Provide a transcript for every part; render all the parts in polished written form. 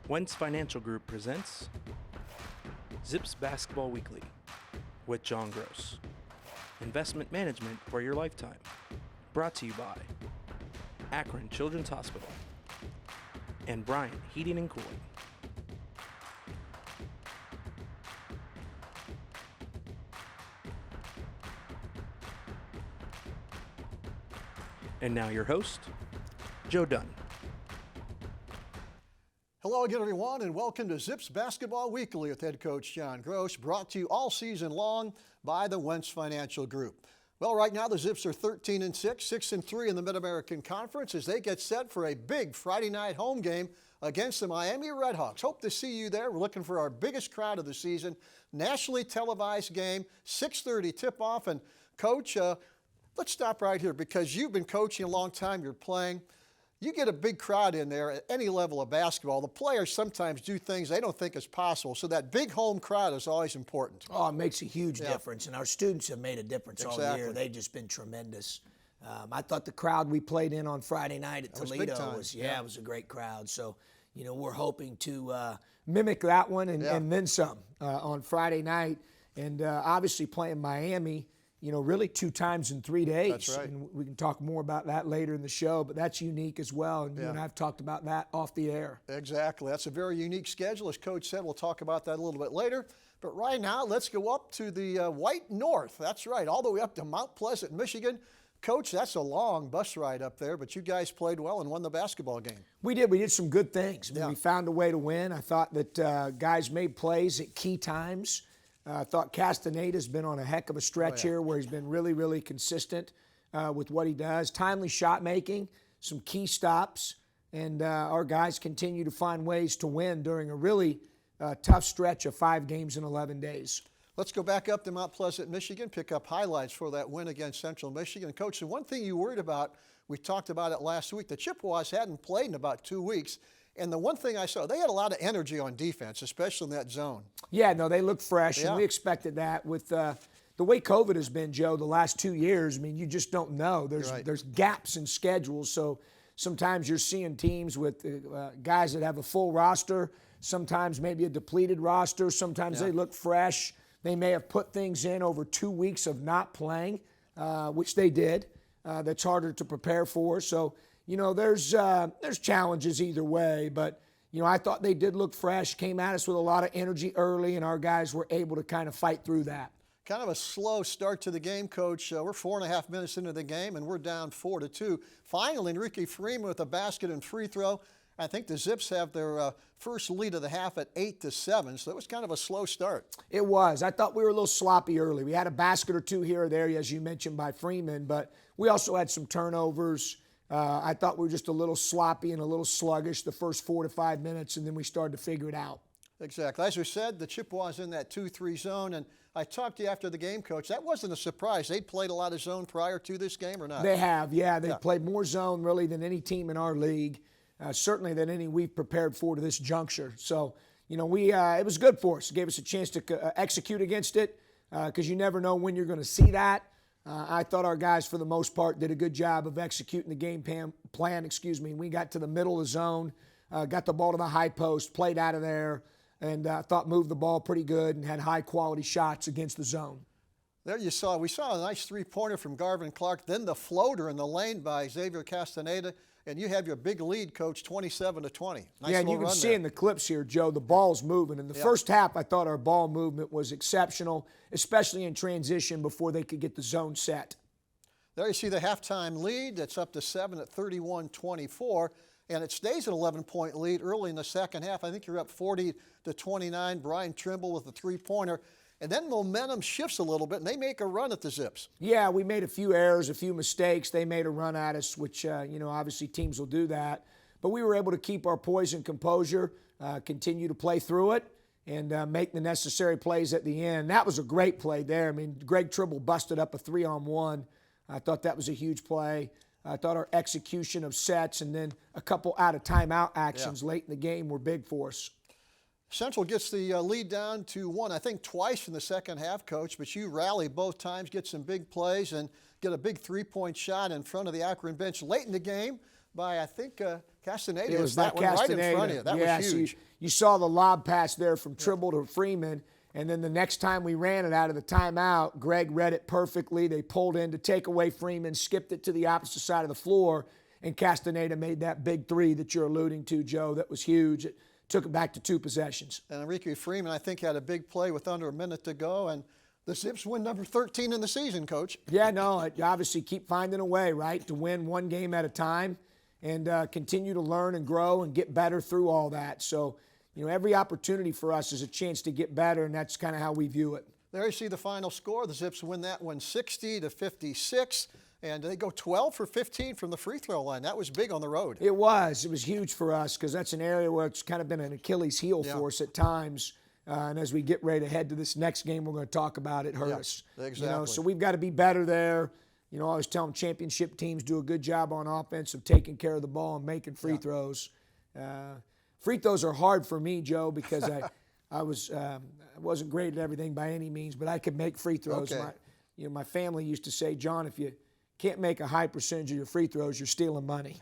Wentz Financial Group presents Zips Basketball Weekly with John Groce. Investment management for your lifetime. Brought to you by Akron Children's Hospital and Bryant Heating and Cooling. And now your host, Joe Dunn. Hello again, everyone, and welcome to Zips Basketball Weekly with head coach John Groce, brought to you all season long by the Wentz Financial Group. Well, right now the Zips are 13-6, 6-3 in the Mid-American Conference as they get set for a big Friday night home game against the Miami Redhawks. Hope to see you there. We're looking for our biggest crowd of the season. Nationally televised game, 6:30 tip-off. And Coach, let's stop right here because you've been coaching a long time. You're playing. You get a big crowd in there at any level of basketball. The players sometimes do things they don't think is possible, so that big home crowd is always important. Oh, it makes a huge difference, and our students have made a difference all year. They've just been tremendous. I thought the crowd we played in on Friday night at Toledo was it was a great crowd. So, you know, we're hoping to mimic that one and then some on Friday night. And obviously playing Miami, you know, really 2 times in 3 days. That's right. And we can talk more about that later in the show, but that's unique as well. And you and I have talked about that off the air. Exactly. That's a very unique schedule. As Coach said, we'll talk about that a little bit later. But right now, let's go up to the White North. That's right, all the way up to Mount Pleasant, Michigan. Coach, that's a long bus ride up there, but you guys played well and won the basketball game. We did. We did some good things. I mean, we found a way to win. I thought that guys made plays at key times. I thought Castaneda's been on a heck of a stretch here where he's been really, really consistent with what he does. Timely shot making, some key stops, and our guys continue to find ways to win during a really tough stretch of 5 games in 11 days. Let's go back up to Mount Pleasant, Michigan, pick up highlights for that win against Central Michigan. Coach, the one thing you worried about, we talked about it last week, the Chippewas hadn't played in about 2 weeks. And the one thing I saw, they had a lot of energy on defense, especially in that zone. Yeah, no, they look fresh, and we expected that. With the way COVID has been, Joe, the last 2 years, I mean, you just don't know. There's gaps in schedules, so sometimes you're seeing teams with guys that have a full roster, sometimes maybe a depleted roster, sometimes they look fresh. They may have put things in over 2 weeks of not playing, which they did. That's harder to prepare for, so you know, there's challenges either way, but, you know, I thought they did look fresh, came at us with a lot of energy early, and our guys were able to kind of fight through that. Kind of a slow start to the game, Coach. We're 4.5 minutes into the game, and we're down 4-2. Finally, Enrique Freeman with a basket and free throw. I think the Zips have their first lead of the half at 8-7, so it was kind of a slow start. It was. I thought we were a little sloppy early. We had a basket or 2 here or there, as you mentioned, by Freeman, but we also had some turnovers. I thought we were just a little sloppy and a little sluggish the first 4 to 5 minutes, and then we started to figure it out. Exactly. As we said, the Chippewas in that 2-3 zone, and I talked to you after the game, Coach. That wasn't a surprise. They'd played a lot of zone prior to this game or not? They have, yeah. They've played more zone, really, than any team in our league, certainly than any we've prepared for to this juncture. So, you know, it was good for us. It gave us a chance to execute against it because you never know when you're going to see that. I thought our guys, for the most part, did a good job of executing the game plan. We got to the middle of the zone, got the ball to the high post, played out of there, and thought moved the ball pretty good and had high-quality shots against the zone. There we saw a nice three-pointer from Garvin Clark, then the floater in the lane by Xavier Castaneda, and you have your big lead, Coach, 27-20. Nice and you can see in the clips here, Joe, the ball's moving. In the first half, I thought our ball movement was exceptional, especially in transition before they could get the zone set. There you see the halftime lead. It's up to 7 at 31-24, and it stays an 11-point lead early in the second half. I think you're up 40-29. Brian Trimble with the three-pointer. And then momentum shifts a little bit, and they make a run at the Zips. Yeah, we made a few errors, a few mistakes. They made a run at us, which, you know, obviously teams will do that. But we were able to keep our poise and composure, continue to play through it, and make the necessary plays at the end. That was a great play there. I mean, Greg Tribble busted up a 3-on-1. I thought that was a huge play. I thought our execution of sets and then a couple out-of-timeout actions late in the game were big for us. Central gets the lead down to 1, I think twice in the second half, Coach, but you rally both times, get some big plays, and get a big three-point shot in front of the Akron bench late in the game. by, I think, Castaneda. It was that by one right Castaneda. in front of you. That was huge. So you saw the lob pass there from Tribble to Freeman, and then the next time we ran it out of the timeout, Greg read it perfectly. They pulled in to take away Freeman, skipped it to the opposite side of the floor, and Castaneda made that big three that you're alluding to, Joe. That was huge. It took it back to 2 possessions. And Enrique Freeman, I think, had a big play with under a minute to go, and the Zips win number 13 in the season, Coach. Yeah, no, you obviously keep finding a way, right, to win one game at a time and continue to learn and grow and get better through all that. So, every opportunity for us is a chance to get better, and that's kind of how we view it. There you see the final score. The Zips win that one 60-56, and they go 12 for 15 from the free throw line. That was big on the road. It was huge for us because that's an area where it's kind of been an Achilles heel for us at times. And as we get ready to head to this next game we're going to talk about, it hurt us. Exactly. So we've got to be better there. I always tell them championship teams do a good job on offense of taking care of the ball and making free throws. Free throws are hard for me, Joe, because I wasn't great at everything by any means, but I could make free throws. Okay. My family used to say, John, if you can't make a high percentage of your free throws, you're stealing money.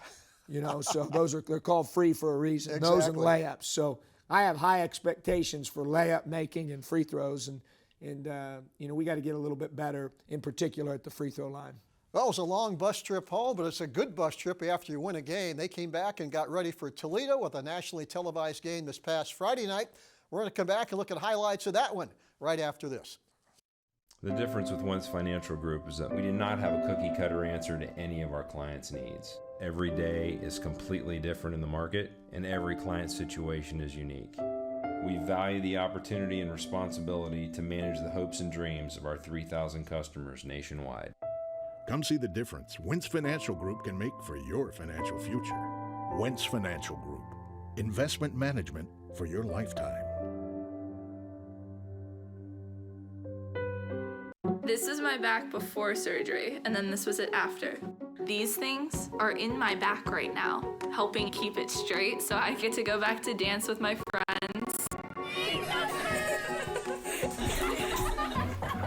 So they're called free for a reason. Exactly. Those and layups. So I have high expectations for layup making and free throws, and we got to get a little bit better, in particular at the free throw line. Well, it was a long bus trip home, but it's a good bus trip after you win a game. They came back and got ready for Toledo with a nationally televised game this past Friday night. We're going to come back and look at highlights of that one right after this. The difference with Wentz Financial Group is that we do not have a cookie-cutter answer to any of our clients' needs. Every day is completely different in the market, and every client situation is unique. We value the opportunity and responsibility to manage the hopes and dreams of our 3,000 customers nationwide. Come see the difference Wentz Financial Group can make for your financial future. Wentz Financial Group. Investment management for your lifetime. This is my back before surgery, and then this was it after. These things are in my back right now, helping keep it straight so I get to go back to dance with my friends.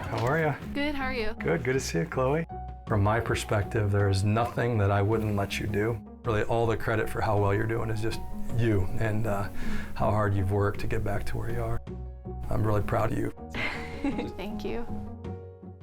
How are you? Good, how are you? Good to see you, Chloe. From my perspective, there is nothing that I wouldn't let you do. Really, all the credit for how well you're doing is just you and how hard you've worked to get back to where you are. I'm really proud of you. Thank you.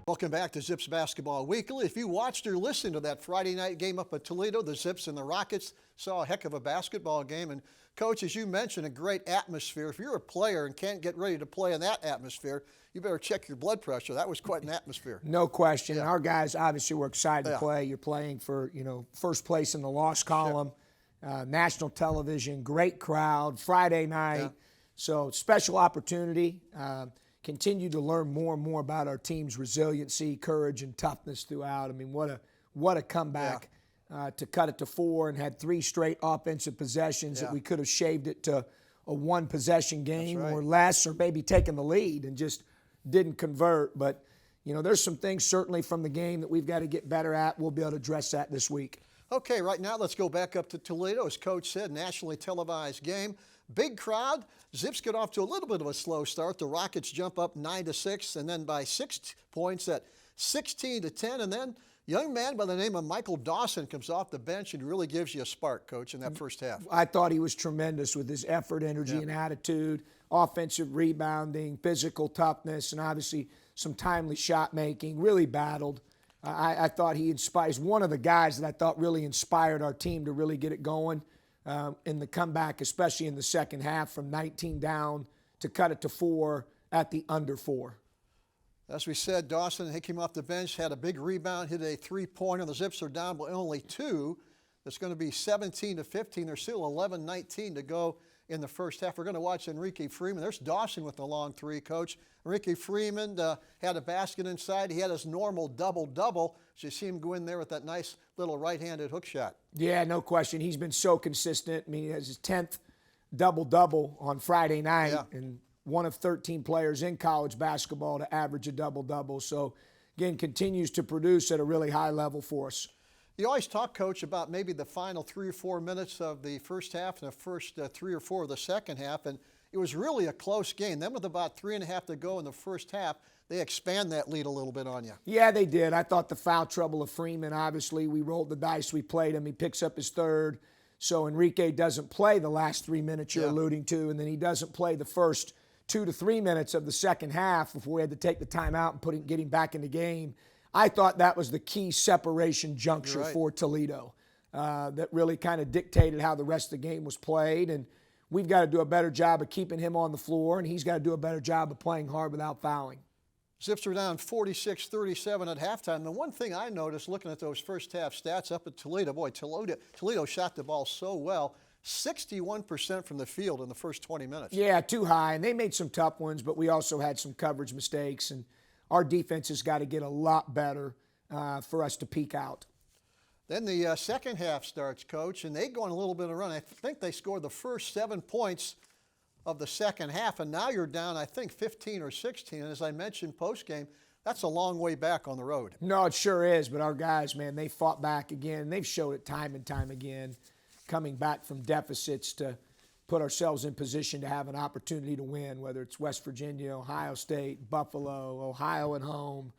Welcome back to Zips Basketball Weekly. If you watched or listened to that Friday night game up at Toledo, the Zips and the Rockets saw a heck of a basketball game. And, Coach, as you mentioned, a great atmosphere. If you're a player and can't get ready to play in that atmosphere, you better check your blood pressure. That was quite an atmosphere. No question. Our guys obviously were excited to play. You're playing for, first place in the loss column, national television, great crowd, Friday night. So special opportunity. Continue to learn more and more about our team's resiliency, courage, and toughness throughout. I mean, what a comeback to cut it to 4 and had 3 straight offensive possessions that we could have shaved it to a 1-possession game or less, or maybe taken the lead and just didn't convert. But, there's some things certainly from the game that we've got to get better at. We'll be able to address that this week. Okay, right now let's go back up to Toledo. As Coach said, nationally televised game. Big crowd. Zips get off to a little bit of a slow start. The Rockets jump up 9-6, and then by 6 points at 16-10. And then young man by the name of Michael Dawson comes off the bench and really gives you a spark, Coach, in that first half. I thought he was tremendous with his effort, energy, and attitude, offensive rebounding, physical toughness, and obviously some timely shot making. Really battled. I thought he inspires one of the guys that I thought really inspired our team to really get it going in the comeback, especially in the second half, from 19 down to cut it to 4 at the under 4. As we said, Dawson, he came off the bench, had a big rebound, hit a 3-pointer. The Zips are down by only 2. It's going to be 17-15. There's still 11-19 to go in the first half. We're going to watch Enrique Freeman. There's Dawson with the long 3, Coach. Enrique Freeman had a basket inside. He had his normal double-double. So you see him go in there with that nice little right-handed hook shot. Yeah, no question. He's been so consistent. I mean, he has his 10th double-double on Friday night, and one of 13 players in college basketball to average a double-double. So, again, continues to produce at a really high level for us. You always talk, Coach, about maybe the final 3 or 4 minutes of the first half and the first 3 or 4 of the second half. And it was really a close game. Then with about 3.5 to go in the first half, they expand that lead a little bit on you. Yeah, they did. I thought the foul trouble of Freeman, obviously, we rolled the dice, we played him. He picks up his third. So Enrique doesn't play the last 3 minutes you're alluding to, and then he doesn't play the first 2 to 3 minutes of the second half before we had to take the timeout and get him back in the game. I thought that was the key separation juncture for Toledo that really kind of dictated how the rest of the game was played. And we've got to do a better job of keeping him on the floor, and he's got to do a better job of playing hard without fouling. Zips were down 46-37 at halftime. The one thing I noticed looking at those first half stats up at Toledo, boy, Toledo shot the ball so well, 61% from the field in the first 20 minutes. Yeah, too high, and they made some tough ones, but we also had some coverage mistakes, and our defense has got to get a lot better for us to peak out. Then the second half starts, Coach, and they go on a little bit of a run. I think they scored the first 7 points of the second half, and now you're down, I think, 15 or 16. And as I mentioned post-game, that's a long way back on the road. No, it sure is, but our guys, man, they fought back again. They've showed it time and time again, coming back from deficits to put ourselves in position to have an opportunity to win, whether it's West Virginia, Ohio State, Buffalo, Ohio at home,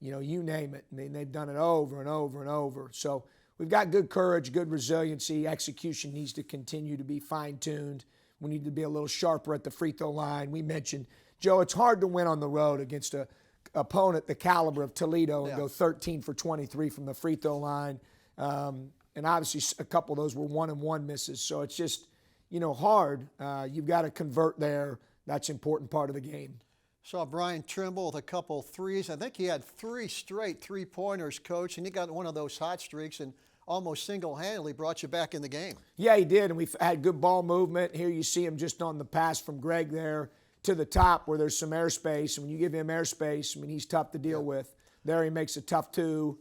you name it. I mean, they've done it over and over and over. So we've got good courage, good resiliency. Execution needs to continue to be fine-tuned. We need to be a little sharper at the free throw line. We mentioned, Joe, it's hard to win on the road against an opponent the caliber of Toledo and go 13 for 23 from the free throw line. And obviously a couple of those were 1-and-1 misses. So it's just, hard. You've got to convert there. That's an important part of the game. Saw Brian Trimble with a couple threes. I think he had 3 straight three-pointers, Coach, and he got one of those hot streaks and almost single-handedly brought you back in the game. Yeah, he did, and we've had good ball movement. Here you see him just on the pass from Greg there to the top where there's some airspace. And when you give him airspace, he's tough to deal with. There he makes a tough 2.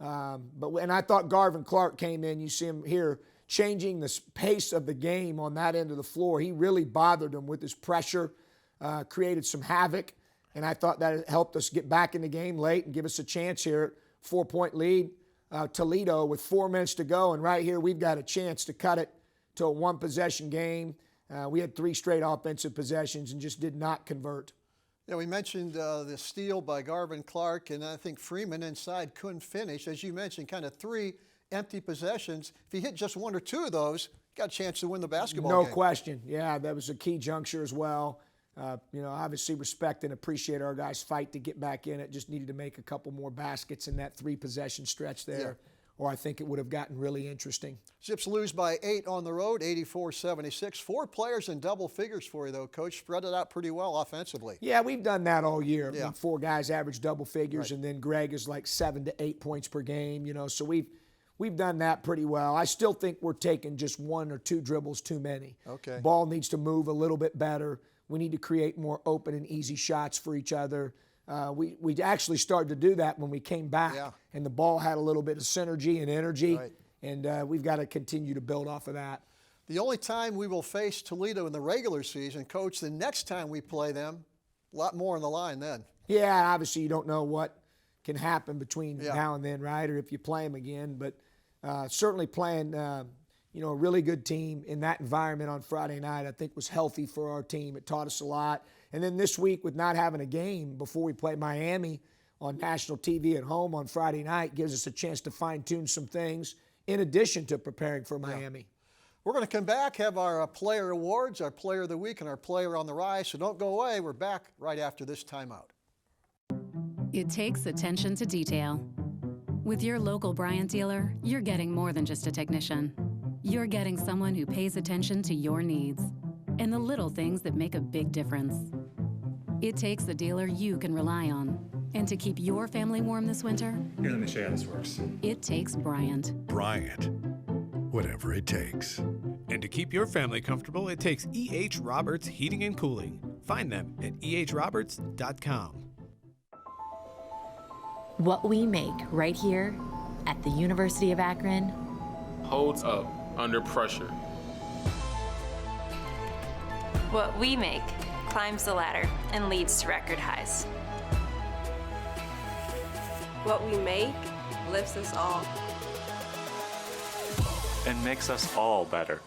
And I thought Garvin Clark came in. You see him here changing the pace of the game on that end of the floor. He really bothered them with his pressure, created some havoc, and I thought that helped us get back in the game late and give us a chance here. 4-point lead. Toledo with 4 minutes to go, and right here we've got a chance to cut it to a 1-possession game. We had 3 straight offensive possessions and just did not convert. Yeah, we mentioned the steal by Garvin Clark, and I think Freeman inside couldn't finish. As you mentioned, kind of 3 empty possessions. If he hit just 1 or 2 of those, got a chance to win the basketball game. No question. Yeah, that was a key juncture as well. Obviously respect and appreciate our guys' fight to get back in it. Just needed to make a couple more baskets in that 3-possession stretch there, or I think it would have gotten really interesting. Zips lose by 8 on the road, 84-76. 4 players in double figures for you, though, Coach. Spread it out pretty well offensively. Yeah, we've done that all year. Yeah. 4 guys average double figures, and then Greg is like 7 to 8 points per game. So we've done that pretty well. I still think we're taking just 1 or 2 dribbles too many. Okay. Ball needs to move a little bit better. We need to create more open and easy shots for each other. We actually started to do that when we came back, and the ball had a little bit of synergy and energy, and we've got to continue to build off of that. The only time we will face Toledo in the regular season, Coach, the next time we play them, a lot more on the line then. Yeah, obviously you don't know what can happen between now and then, right, or if you play them again, but certainly playing a really good team in that environment on Friday night, I think was healthy for our team. It taught us a lot. And then this week with not having a game before we play Miami on national TV at home on Friday night gives us a chance to fine-tune some things in addition to preparing for Miami. We're going to come back, have our player awards, our player of the week, and our player on the rise. So don't go away. We're back right after this timeout. It takes attention to detail. With your local Bryant dealer, you're getting more than just a technician. You're getting someone who pays attention to your needs and the little things that make a big difference. It takes a dealer you can rely on. And to keep your family warm this winter, here, let me show you how this works. It takes Bryant. Bryant, whatever it takes. And to keep your family comfortable, it takes E.H. Roberts Heating and Cooling. Find them at ehroberts.com. What we make right here at the University of Akron holds up under pressure. What we make climbs the ladder and leads to record highs. What we make lifts us all and makes us all better.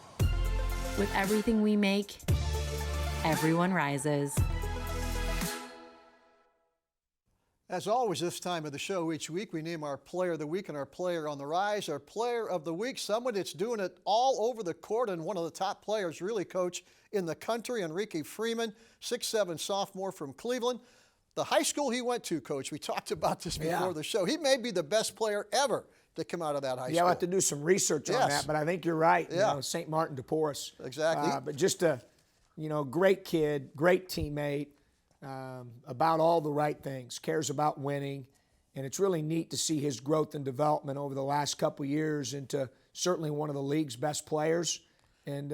With everything we make, everyone rises. As always, this time of the show each week, we name our Player of the Week and our Player on the Rise. Our Player of the Week, someone that's doing it all over the court and one of the top players, really, Coach, in the country, Enrique Freeman, 6'7" sophomore from Cleveland. The high school he went to, Coach, we talked about this before the show. He may be the best player ever to come out of that high school. Yeah, I'll have to do some research on that, but I think you're right. Yeah. You know, St. Martin de Porres. Exactly. But just a, great kid, great teammate, about all the right things, cares about winning, and it's really neat to see his growth and development over the last couple years into certainly one of the league's best players, and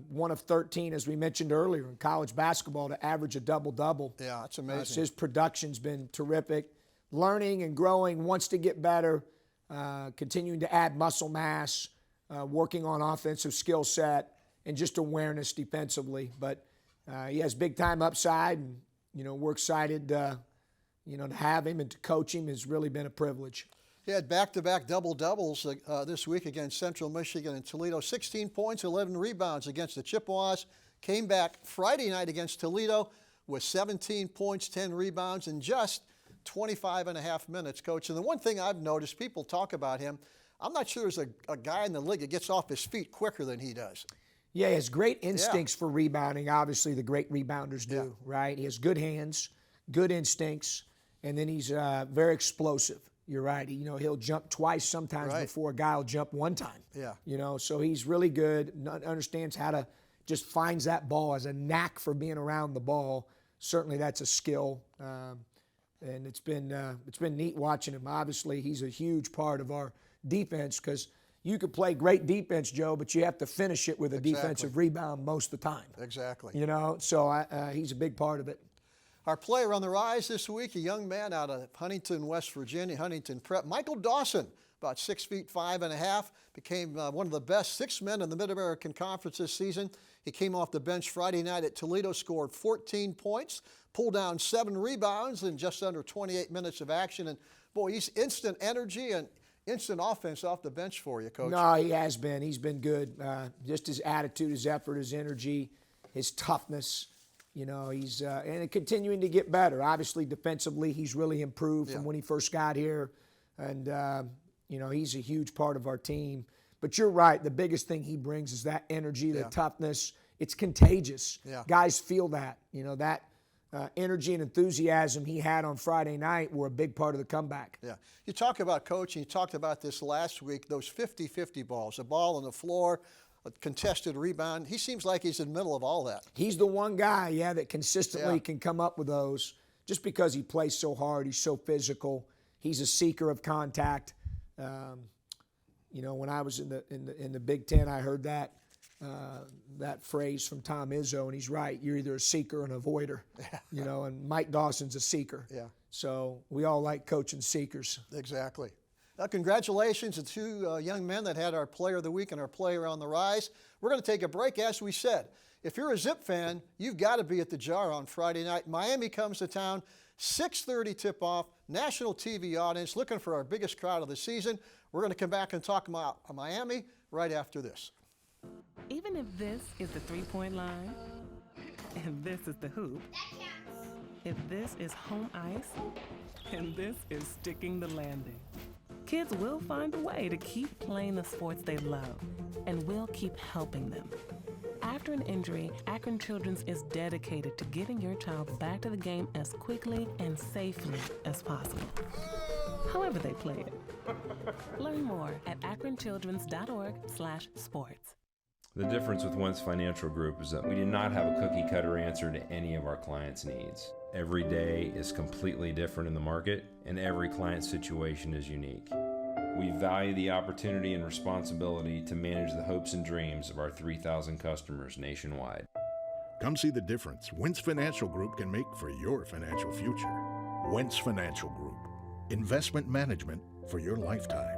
one of 13, as we mentioned earlier, in college basketball to average a double-double. Yeah, that's amazing. So his production's been terrific. Learning and growing, wants to get better, continuing to add muscle mass, working on offensive skill set, and just awareness defensively. But he has big-time upside, and we're excited, to have him and to coach him has really been a privilege. He had back-to-back double-doubles this week against Central Michigan and Toledo. 16 points, 11 rebounds against the Chippewas. Came back Friday night against Toledo with 17 points, 10 rebounds in just 25 and a half minutes, Coach. And the one thing I've noticed, people talk about him, I'm not sure there's a guy in the league that gets off his feet quicker than he does. Yeah, he has great instincts for rebounding. Obviously, the great rebounders do, right? He has good hands, good instincts, and then he's very explosive. You're right. He'll jump twice sometimes before a guy will jump one time. Yeah. So he's really good, understands how to just finds that ball, has a knack for being around the ball. Certainly that's a skill, and it's been neat watching him. Obviously, he's a huge part of our defense because you could play great defense, Joe, but you have to finish it with a defensive rebound most of the time. Exactly. So he's a big part of it. Our player on the rise this week, a young man out of Huntington, West Virginia, Huntington Prep, Michael Dawson, about 6 feet 5.5, became one of the best 6 men in the Mid-American Conference this season. He came off the bench Friday night at Toledo, scored 14 points, pulled down 7 rebounds in just under 28 minutes of action. And, boy, he's instant energy and instant offense off the bench for you, Coach. No, he has been. He's been good. Just his attitude, his effort, his energy, his toughness. He's and continuing to get better. Obviously, defensively, he's really improved from when he first got here. And, he's a huge part of our team. But you're right. The biggest thing he brings is that energy, the toughness. It's contagious. Yeah. Guys feel that. That energy and enthusiasm he had on Friday night were a big part of the comeback. Yeah. You talk about coaching. You talked about this last week, those 50-50 balls, a ball on the floor, a contested rebound. He seems like he's in the middle of all that. He's the one guy, that consistently can come up with those just because he plays so hard. He's so physical. He's a seeker of contact. When I was in the Big Ten, I heard that phrase from Tom Izzo, and he's right. You're either a seeker or an avoider. And Mike Dawson's a seeker. Yeah. So we all like coaching seekers. Exactly. Congratulations to 2 young men that had our Player of the Week and our Player on the Rise. We're going to take a break, as we said. If you're a Zip fan, you've got to be at the Jar on Friday night. Miami comes to town, 6:30 tip-off, national TV audience, looking for our biggest crowd of the season. We're going to come back and talk about Miami right after this. Even if this is the three-point line, and this is the hoop, if this is home ice, and this is sticking the landing, kids will find a way to keep playing the sports they love, and we'll keep helping them. After an injury, Akron Children's is dedicated to getting your child back to the game as quickly and safely as possible, however they play it. Learn more at akronchildrens.org/sports. The difference with Wentz Financial Group is that we do not have a cookie-cutter answer to any of our clients' needs. Every day is completely different in the market, and every client situation is unique. We value the opportunity and responsibility to manage the hopes and dreams of our 3,000 customers nationwide. Come see the difference Wentz Financial Group can make for your financial future. Wentz Financial Group. Investment management for your lifetime.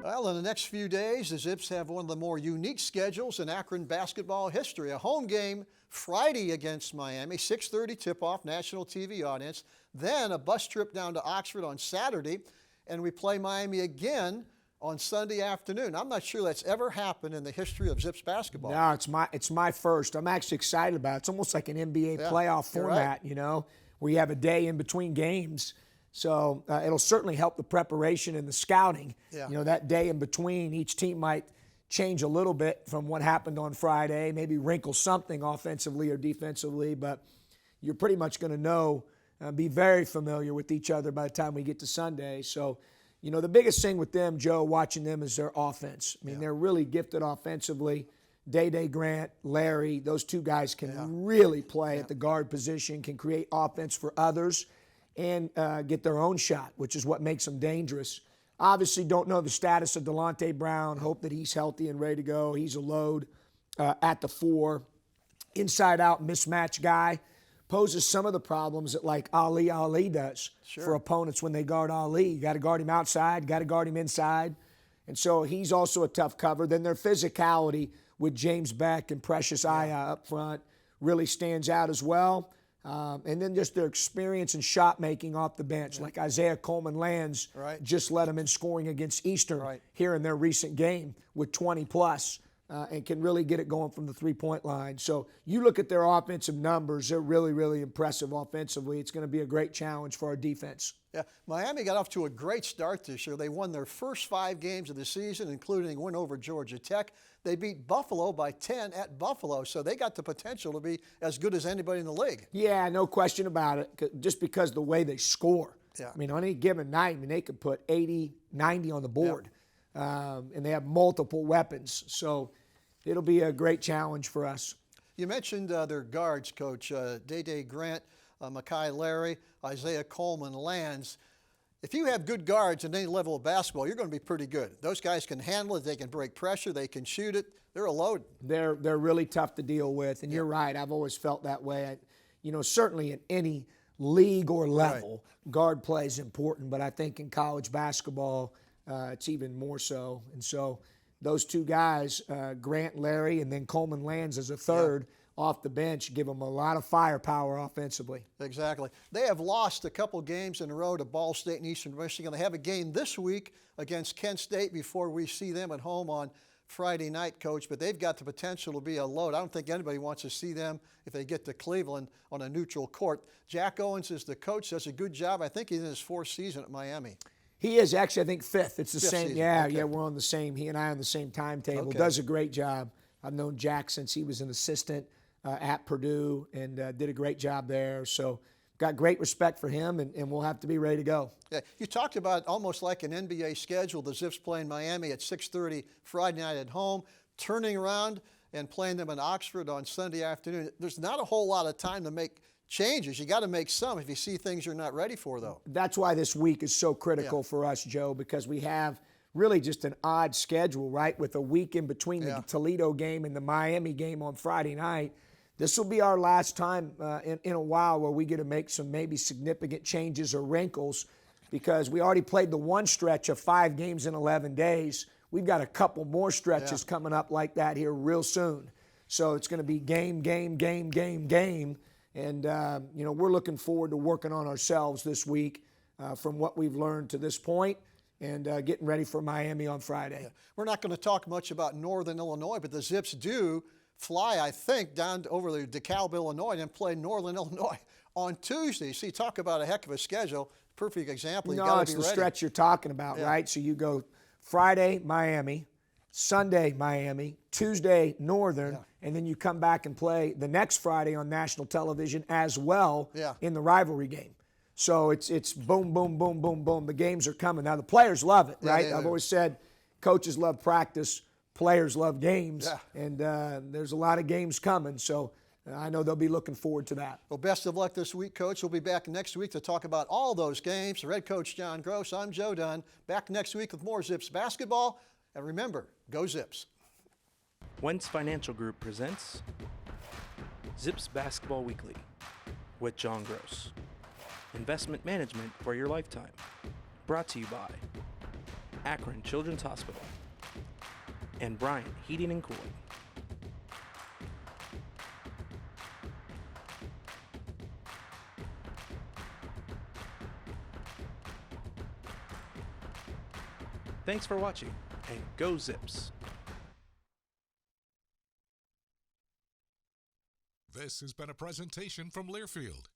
Well, in the next few days, the Zips have one of the more unique schedules in Akron basketball history. A home game Friday against Miami, 6:30 tip-off, national TV audience. Then a bus trip down to Oxford on Saturday, and we play Miami again on Sunday afternoon. I'm not sure that's ever happened in the history of Zips basketball. No, it's my first. I'm actually excited about it. It's almost like an NBA playoff format, right. Where you have a day in between games. So it'll certainly help the preparation and the scouting. Yeah. That day in between, each team might change a little bit from what happened on Friday, maybe wrinkle something offensively or defensively, but you're pretty much going to know, be very familiar with each other by the time we get to Sunday. So, the biggest thing with them, Joe, watching them is their offense. I mean, they're really gifted offensively. Day Grant, Larry, those two guys can really play at the guard position, can create offense for others, and get their own shot, which is what makes them dangerous. Obviously don't know the status of Delonte Brown. Hope that he's healthy and ready to go. He's a load at the 4. Inside-out mismatch guy. Poses some of the problems that like Ali does for opponents when they guard Ali. You got to guard him outside, got to guard him inside. And so he's also a tough cover. Then their physicality with James Beck and Precious Aya up front really stands out as well. And then just their experience in shot making off the bench, like Isaiah Coleman-Lands just led them in scoring against Eastern here in their recent game with 20+, and can really get it going from the three-point line. So you look at their offensive numbers, they're really, really impressive offensively. It's going to be a great challenge for our defense. Yeah, Miami got off to a great start this year. They won their first 5 games of the season, including a win over Georgia Tech. They beat Buffalo by 10 at Buffalo, so they got the potential to be as good as anybody in the league. Yeah, no question about it, just because the way they score. Yeah. I mean, on any given night, they could put 80, 90 on the board, and they have multiple weapons. So it'll be a great challenge for us. You mentioned their guards, Coach, Day Grant, Mekhi Larry, Isaiah Coleman-Lands. If you have good guards at any level of basketball, you're going to be pretty good. Those guys can handle it. They can break pressure. They can shoot it. They're a load. They're really tough to deal with, and you're right. I've always felt that way. Certainly in any league or level, guard play is important, but I think in college basketball, it's even more so. And so those two guys, Grant, Larry, and then Coleman-Lands as a third, off the bench, give them a lot of firepower offensively. Exactly. They have lost a couple games in a row to Ball State and Eastern Michigan. They have a game this week against Kent State before we see them at home on Friday night, Coach, but they've got the potential to be a load. I don't think anybody wants to see them if they get to Cleveland on a neutral court. Jack Owens is the coach, does a good job. I think he's in his 4th season at Miami. He is actually, I think, 5th. It's the Fifth same. season. Yeah, Okay. yeah, we're on the same. He and I are on the same timetable. Okay. Does a great job. I've known Jack since he was an assistant at Purdue and did a great job there. So got great respect for him, and we'll have to be ready to go. Yeah, you talked about almost like an NBA schedule. The Zips playing Miami at 6:30 Friday night at home, turning around and playing them in Oxford on Sunday afternoon. There's not a whole lot of time to make changes. You got to make some if you see things you're not ready for, though. That's why this week is so critical for us, Joe, because we have really just an odd schedule, right, with a week in between the Toledo game and the Miami game on Friday night. This will be our last time in a while where we get to make some maybe significant changes or wrinkles, because we already played the one stretch of 5 games in 11 days. We've got a couple more stretches coming up like that here real soon. So it's going to be game. And, we're looking forward to working on ourselves this week from what we've learned to this point and getting ready for Miami on Friday. Yeah. We're not going to talk much about Northern Illinois, but the Zips do fly, I think, down over to DeKalb, Illinois, and then play Northern Illinois on Tuesday. See, talk about a heck of a schedule. Perfect example. No, it's the stretch you're talking about, right? So you go Friday, Miami, Sunday, Miami, Tuesday, Northern, and then you come back and play the next Friday on national television as well in the rivalry game. So it's boom, boom, boom, boom, boom. The games are coming. Now, the players love it, right? I've always said coaches love practice, players love games, and there's a lot of games coming. So I know they'll be looking forward to that. Well, best of luck this week, Coach. We'll be back next week to talk about all those games. The head coach, John Groce. I'm Joe Dunn. Back next week with more Zips basketball. And remember, go Zips. Wentz Financial Group presents Zips Basketball Weekly with John Groce. Investment management for your lifetime. Brought to you by Akron Children's Hospital and Bryant Heating and Cooling. Thanks for watching, and go Zips! This has been a presentation from Learfield,